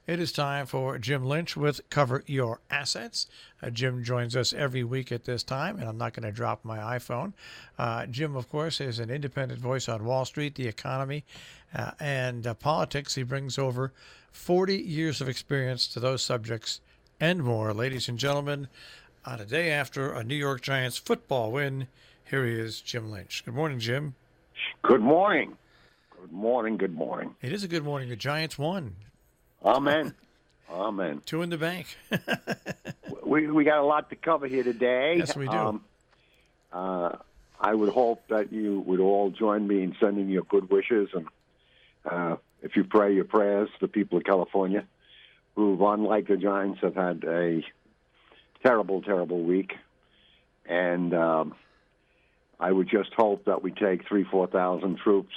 It is time for Jim Lynch with Cover Your Assets. Jim joins us every week at this time, and I'm not going to drop my iPhone. Jim, of course, is an independent voice on Wall Street, the economy, and politics. He brings over 40 years of experience to those subjects and more. Ladies and gentlemen, on a day after a New York Giants football win, here he is, Jim Lynch. Good morning, Jim. Good morning. Good morning. Good morning. It is a good morning. The Giants won. Amen. Amen. Two in the bank. we got a lot to cover here today. Yes, we do. I would hope that you would all join me in sending your good wishes, and if you pray your prayers to the people of California, who, unlike the Giants, have had a terrible, terrible week. And I would just hope that we take 4,000 troops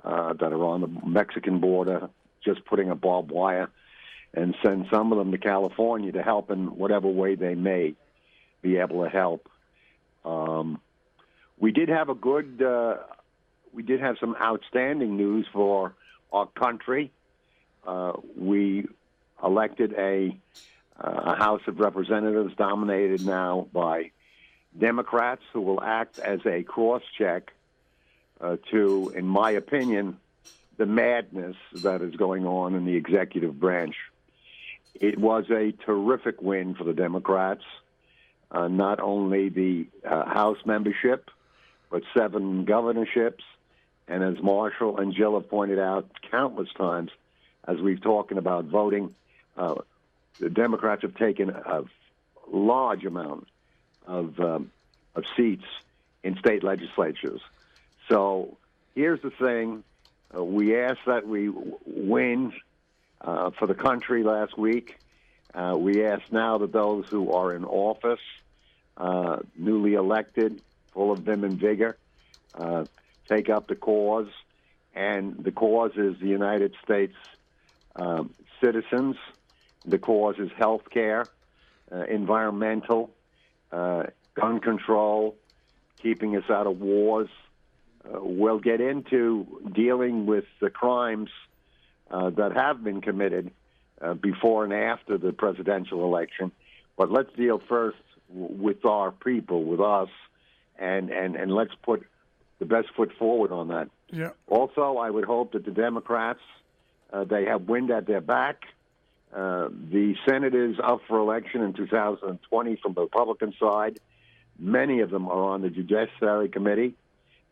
that are on the Mexican border, just putting a barbed wire, and send some of them to California to help in whatever way they may be able to help. We did have some outstanding news for our country. We elected a House of Representatives dominated now by Democrats who will act as a cross-check to, in my opinion, the madness that is going on in the executive branch. It was a terrific win for the Democrats, not only the House membership, but 7 governorships. And as Marshall and Jill have pointed out countless times, as we've talking about voting, the Democrats have taken a large amount of seats in state legislatures. So here's the thing. We asked that we win for the country last week. We ask now that those who are in office, newly elected, full of vim and vigor, take up the cause. And the cause is the United States citizens. The cause is health care, environmental, gun control, keeping us out of wars. We'll get into dealing with the crimes that have been committed before and after the presidential election. But let's deal first with our people, with us, and let's put the best foot forward on that. Yeah. Also, I would hope that the Democrats, they have wind at their back. The Senate is up for election in 2020 from the Republican side. Many of them are on the Judiciary Committee,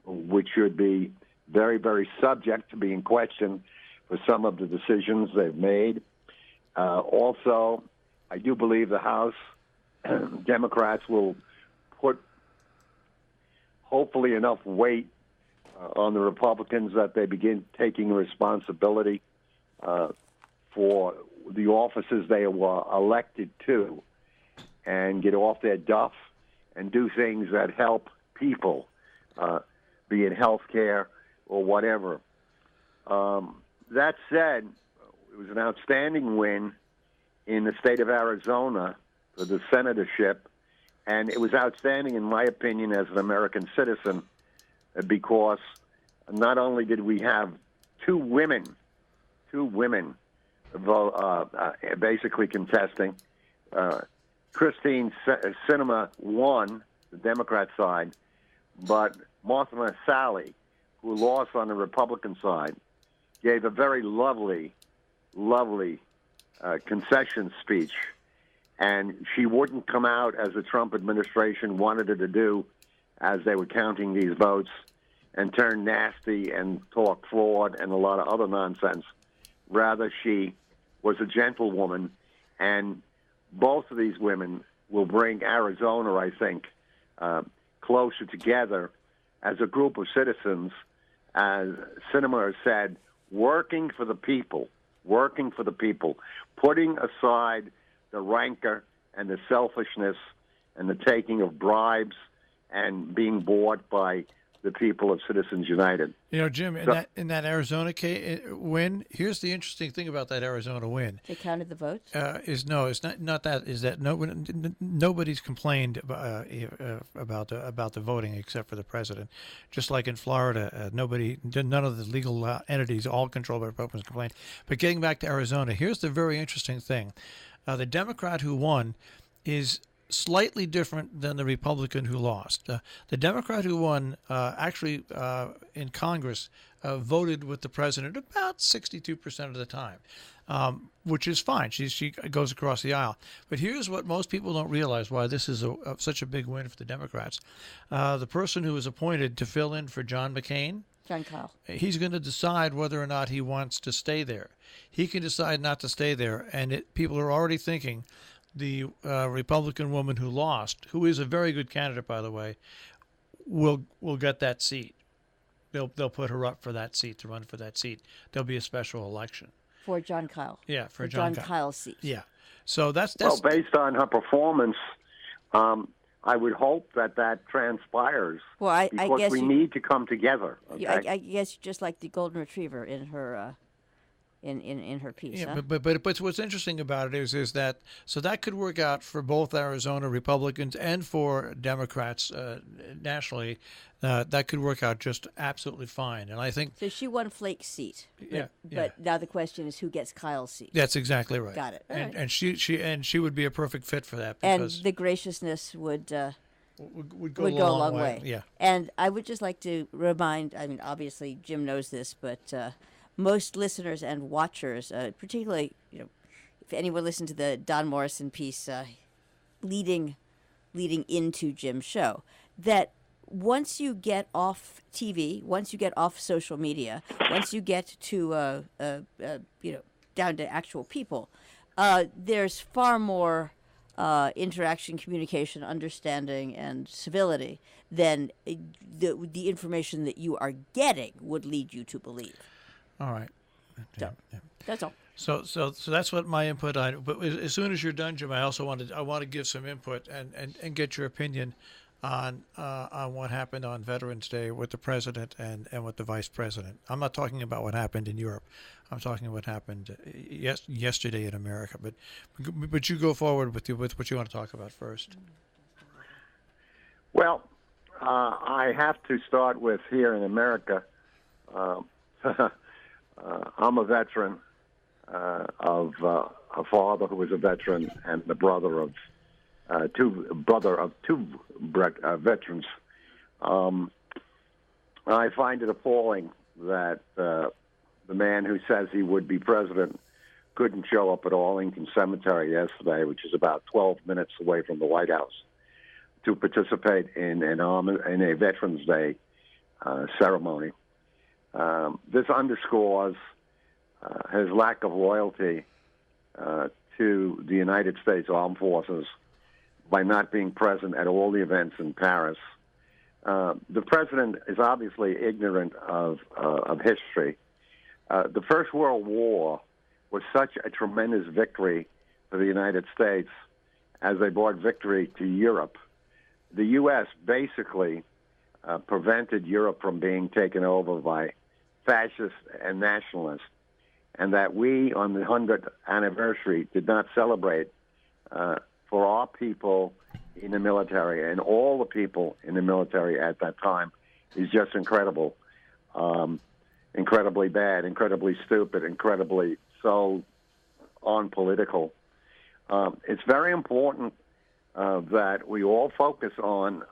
which should be very, very subject to being questioned for some of the decisions they've made. Also, I do believe the House Democrats will put hopefully enough weight on the Republicans that they begin taking responsibility for the offices they were elected to and get off their duff and do things that help people, be it health care or whatever. That said, it was an outstanding win in the state of Arizona for the senatorship, and it was outstanding, in my opinion, as an American citizen, because not only did we have two women basically contesting. Christine Sinema won, the Democrat side, but Martha Masali, who lost on the Republican side, gave a very lovely concession speech. And she wouldn't come out as the Trump administration wanted her to do as they were counting these votes and turn nasty and talk fraud and a lot of other nonsense. Rather, she was a gentlewoman, and both of these women will bring Arizona, I think, closer together as a group of citizens, as Sinema has said, working for the people, putting aside the rancor and the selfishness and the taking of bribes and being bought by the people of Citizens United. You know, Jim, in that Arizona win, here's the interesting thing about that Arizona win. They counted the votes? It's not that. Is that nobody's complained about the voting except for the president. Just like in Florida, none of the legal entities, all controlled by Republicans, complained. But getting back to Arizona, here's the very interesting thing: the Democrat who won is slightly different than the Republican who lost. The Democrat who won actually in Congress voted with the president about 62% of the time, which is fine. She goes across the aisle. But here's what most people don't realize why this is such a big win for the Democrats. The person who was appointed to fill in for John McCain, John Kyle. he's going to decide whether or not he wants to stay there. He can decide not to stay there, and people are already thinking the Republican woman who lost, who is a very good candidate, by the way, will get that seat. They'll put her up for that seat, to run for that seat. There'll be a special election. For John Kyle. Yeah, for John Kyle's seat. Yeah. So that's well, based on her performance, I would hope that transpires. Well, because I guess we need to come together. Okay? I guess just like the golden retriever in her in her piece. Yeah, huh? but what's interesting about it is that so that could work out for both Arizona Republicans and for Democrats nationally. That could work out just absolutely fine, and I think So she won Flake's seat. Yeah, But now the question is who gets Kyle's seat. that's exactly right. Got it. All right. And she would be a perfect fit for that And because the graciousness would would go a long way. Yeah. And I would just like to remind, I mean, obviously Jim knows this, but most listeners and watchers, particularly, if anyone listened to the Don Morrison piece leading into Jim's show, that once you get off TV, once you get off social media, once you get to down to actual people, there's far more interaction, communication, understanding, and civility than the information that you are getting would lead you to believe. All right. So, that's all. So that's what my input on. But as soon as you're done, Jim, I also want to give some input and get your opinion on what happened on Veterans Day with the president and with the vice president. I'm not talking about what happened in Europe. I'm talking what happened yesterday in America. But you go forward with what you want to talk about first. Well, I have to start with here in America. I'm a veteran of a father who was a veteran and the brother of two veterans. I find it appalling that the man who says he would be president couldn't show up at Arlington Cemetery yesterday, which is about 12 minutes away from the White House, to participate in a Veterans Day ceremony. This underscores his lack of loyalty to the United States Armed Forces by not being present at all the events in Paris. The president is obviously ignorant of history. The First World War was such a tremendous victory for the United States as they brought victory to Europe. The U.S. basically prevented Europe from being taken over by fascists and nationalists, and that we, on the 100th anniversary, did not celebrate for our people in the military and all the people in the military at that time is just incredible. Incredibly bad, incredibly stupid, incredibly so unpolitical. It's very important that we all focus on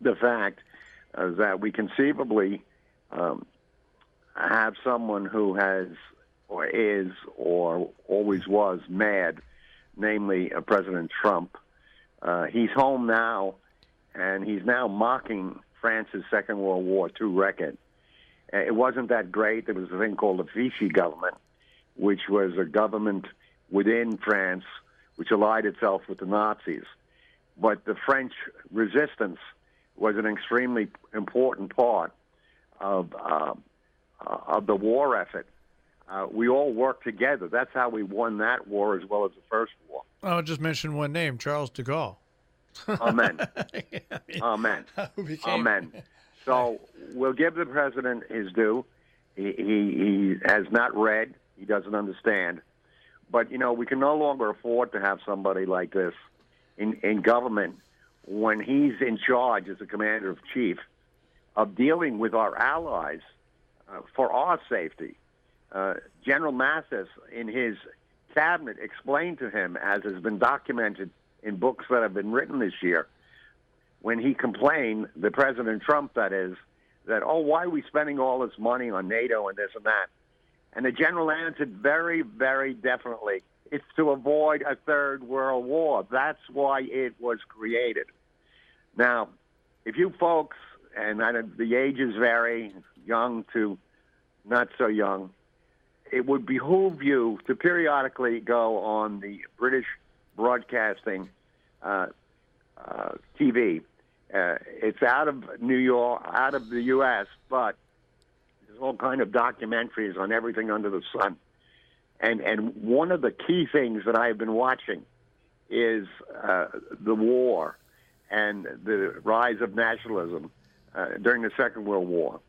the fact that we conceivably have someone who has or is or always was mad, namely President Trump. He's home now, and he's now mocking France's Second World War II record. It wasn't that great. There was a thing called the Vichy government, which was a government within France which allied itself with the Nazis. But the French resistance was an extremely important part of the war effort. We all worked together. That's how we won that war as well as the first war. I'll just mention one name, Charles de Gaulle. Amen. Amen. Who became, Amen. So we'll give the president his due. He has not read. He doesn't understand. But, we can no longer afford to have somebody like this in government when he's in charge as the commander-in-chief of dealing with our allies for our safety. General Mattis, in his cabinet, explained to him, as has been documented in books that have been written this year, when he complained, the President Trump, that is, that, why are we spending all this money on NATO and this and that? And the general answered very, very definitely, it's to avoid a third world war. That's why it was created. Now, if you folks, and the ages vary, young to not so young, it would behoove you to periodically go on the British Broadcasting TV. It's out of New York, out of the U.S., but there's all kind of documentaries on everything under the sun. And one of the key things that I've been watching is the war and the rise of nationalism during the Second World War.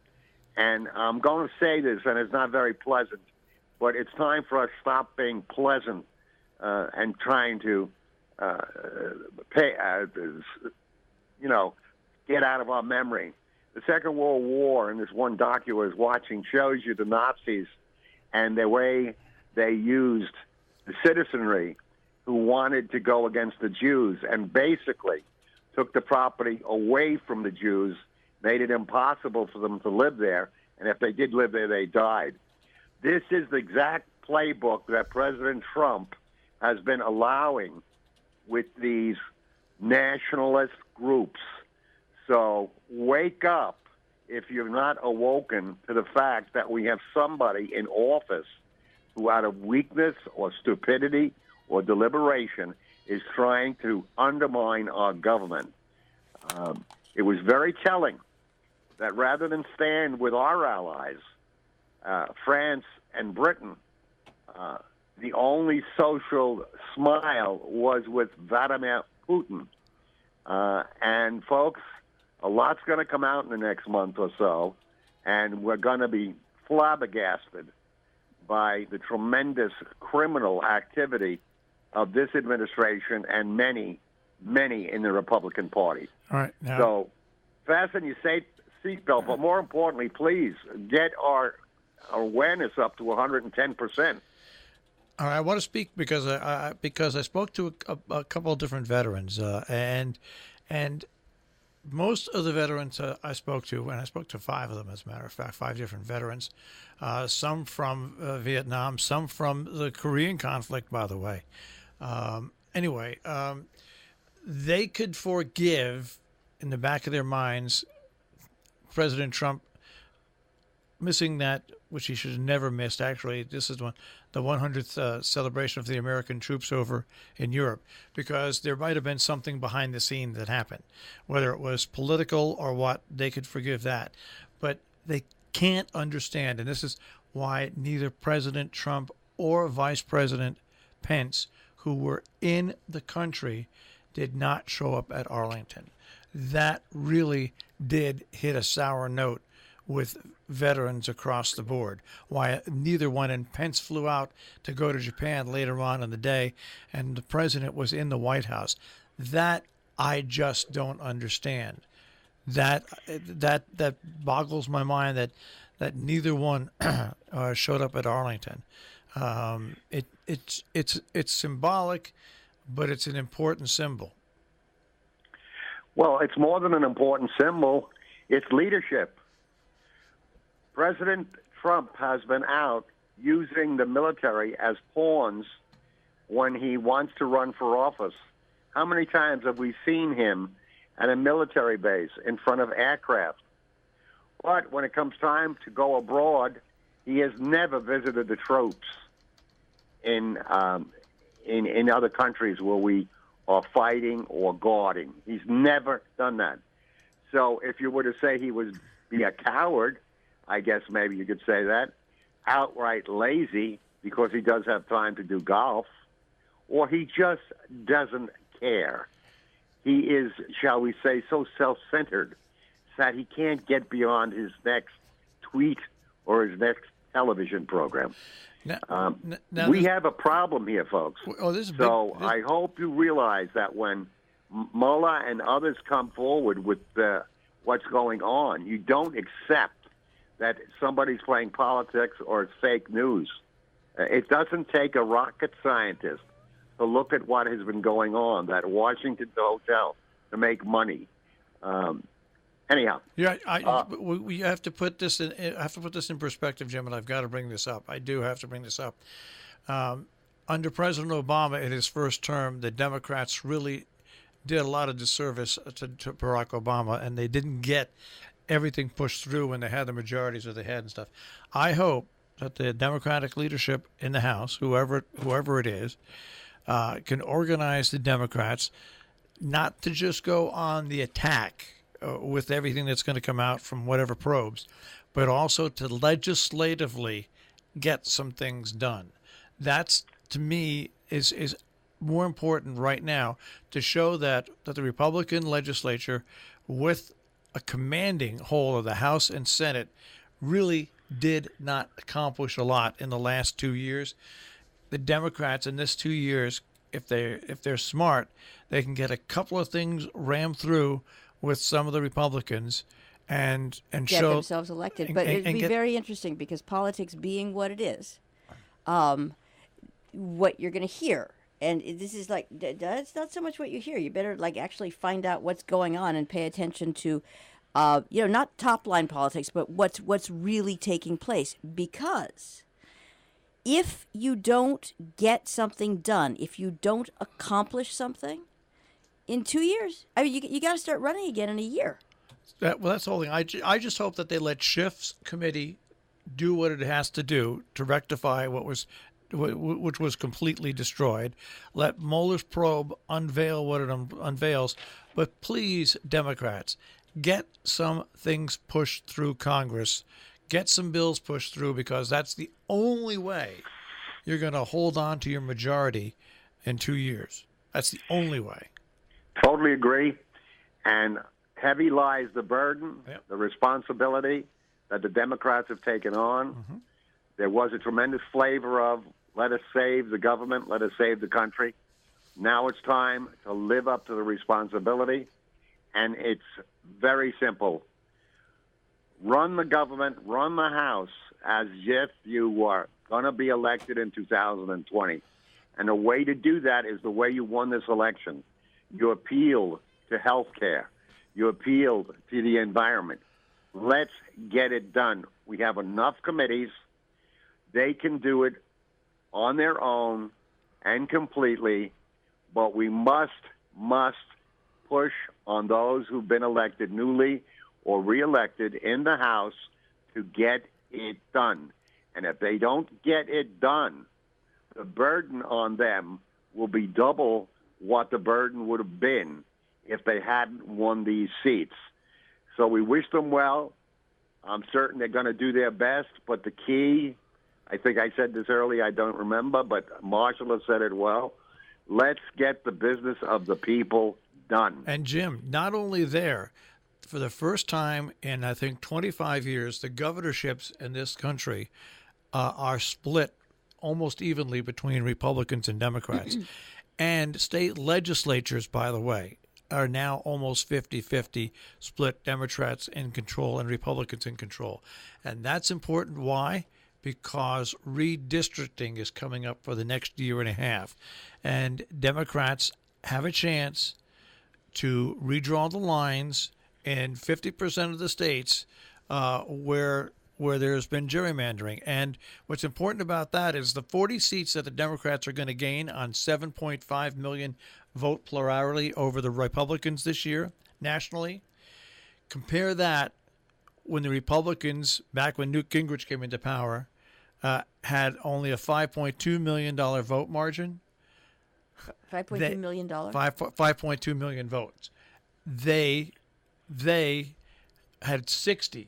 And I'm going to say this, and it's not very pleasant, but it's time for us to stop being pleasant and trying to get out of our memory. The Second World War, and this one docu I was watching, shows you the Nazis and the way they used the citizenry who wanted to go against the Jews and basically took the property away from the Jews, made it impossible for them to live there, and if they did live there, they died. This is the exact playbook that President Trump has been allowing with these nationalist groups. So wake up if you're not awoken to the fact that we have somebody in office who, out of weakness or stupidity or deliberation, is trying to undermine our government. It was very telling that rather than stand with our allies, France and Britain, the only social smile was with Vladimir Putin. And folks, a lot's going to come out in the next month or so, and we're going to be flabbergasted by the tremendous criminal activity of this administration and many, many in the Republican Party. All right. Now, so fasten your seatbelt, but more importantly, please get our awareness up to 110%. all right, I want to speak because I spoke to a couple of different veterans, and most of the veterans I spoke to, and I spoke to 5 of them, as a matter of fact, 5 different veterans, some from Vietnam, some from the Korean conflict, by the way. Anyway, they could forgive, in the back of their minds, President Trump missing that, which he should have never missed. Actually, this is the 100th celebration of the American troops over in Europe, because there might have been something behind the scene that happened, whether it was political or what. They could forgive that, but they can't understand, and this is why neither President Trump or Vice President Pence, who were in the country, did not show up at Arlington. That really did hit a sour note with veterans across the board. Why neither one, and Pence flew out to go to Japan later on in the day, and the president was in the White House. That I just don't understand. That boggles my mind that neither one showed up at Arlington. It's symbolic, but it's an important symbol. Well, it's more than an important symbol. It's leadership. President Trump has been out using the military as pawns when he wants to run for office. How many times have we seen him at a military base in front of aircraft? But when it comes time to go abroad, he has never visited the troops in other countries where we are fighting or guarding. He's never done that. So if you were to say he was be a coward, I guess maybe you could say that, outright lazy because he does have time to do golf, or he just doesn't care. He is, shall we say, so self-centered, that he can't get beyond his next tweet or his next television program. Now We have a problem here, folks. this is So big, I hope you realize that when Mullah and others come forward with what's going on, you don't accept that somebody's playing politics or it's fake news. It doesn't take a rocket scientist to look at what has been going on, that Washington hotel, to make money. Anyhow, we have to put this in. I have to put this in perspective, Jim, and I've got to bring this up. I do have to bring this up. Under President Obama, in his first term, the Democrats really did a lot of disservice to Barack Obama, and they didn't get everything pushed through when they had the majorities that they had and stuff. I hope that the Democratic leadership in the House, whoever it is, can organize the Democrats not to just go on the attack with everything that's going to come out from whatever probes, but also to legislatively get some things done. That's, to me, is more important right now, to show that the Republican legislature, with a commanding hold of the House and Senate, really did not accomplish a lot in the last 2 years. The Democrats in this 2 years, if they're smart, they can get a couple of things rammed through with some of the Republicans and get show themselves elected. But it'd be very interesting, because politics being what it is, what you're going to hear. And this is like, it's not so much what you hear. You better actually find out what's going on and pay attention to, not top line politics, but what's really taking place. Because if you don't get something done, if you don't accomplish something in 2 years, I mean, you got to start running again in a year. That's the whole thing. I just hope that they let Schiff's committee do what it has to do to rectify which was completely destroyed. Let Mueller's probe unveil what it unveils. But please, Democrats, get some things pushed through Congress. Get some bills pushed through, because that's the only way you're going to hold on to your majority in 2 years. That's the only way. Totally agree. And heavy lies the burden, the responsibility that the Democrats have taken on. Mm-hmm. There was a tremendous flavor of, let us save the government, let us save the country. Now it's time to live up to the responsibility. And it's very simple. Run the government, run the House as if you were going to be elected in 2020. And the way to do that is the way you won this election. You appealed to health care. You appealed to the environment. Let's get it done. We have enough committees. They can do it on their own and completely, but we must push on those who've been elected newly or reelected in the House to get it done. And if they don't get it done, the burden on them will be double what the burden would have been if they hadn't won these seats. So we wish them well. I'm certain they're going to do their best, but the key, I think I said this earlier, I don't remember, but Marshall has said it well. Let's get the business of the people done. And Jim, not only there, for the first time in, I think, 25 years, the governorships in this country are split almost evenly between Republicans and Democrats. And state legislatures, by the way, are now almost 50-50 split, Democrats in control and Republicans in control. And that's important. Why? Because redistricting is coming up for the next year and a half. And Democrats have a chance to redraw the lines in 50% of the states where there's been gerrymandering. And what's important about that is the 40 seats that the Democrats are going to gain on 7.5 million vote plurality over the Republicans this year nationally. Compare that when the Republicans, back when Newt Gingrich came into power, had only a $5.2 million vote margin. $5.2 million? 5.2 million votes. They had 60.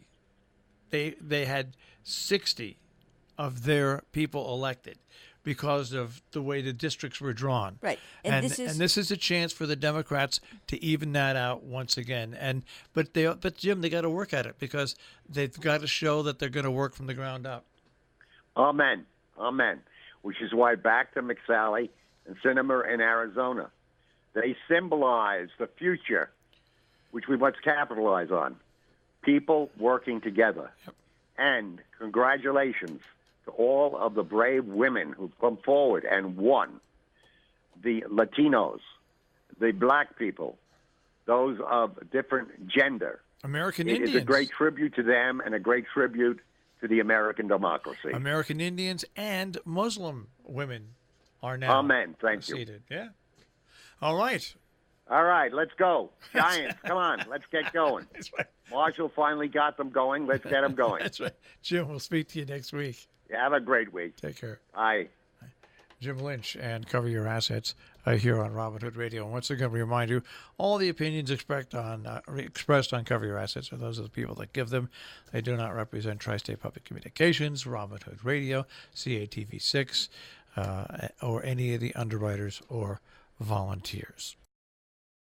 They had 60 of their people elected. because of the way the districts were drawn. Right. And And this is a chance for the Democrats to even that out once again. But Jim, they got to work at it because they've got to show that they're going to work from the ground up. Amen. Amen. Which is why back to McSally and Sinema in Arizona, they symbolize the future, which we must capitalize on. People working together. Yep. And congratulations to all of the brave women who've come forward and won. The Latinos, the black people, those of different gender. American It Indians. is a great tribute to them and a great tribute to the American democracy. American Indians and Muslim women are now Amen. Thank you. seated. Yeah. All right. All right, let's go. Giants, come on. Let's get going. That's right. Marshall finally got them going. Let's get them going. That's right. Jim, we'll speak to you next week. Have a great week. Take care. Bye. Jim Lynch and Cover Your Assets here on Robin Hood Radio. And once again, we remind you, all the opinions expressed on Cover Your Assets are those of the people that give them. They do not represent Tri-State Public Communications, Robin Hood Radio, CATV6, or any of the underwriters or volunteers.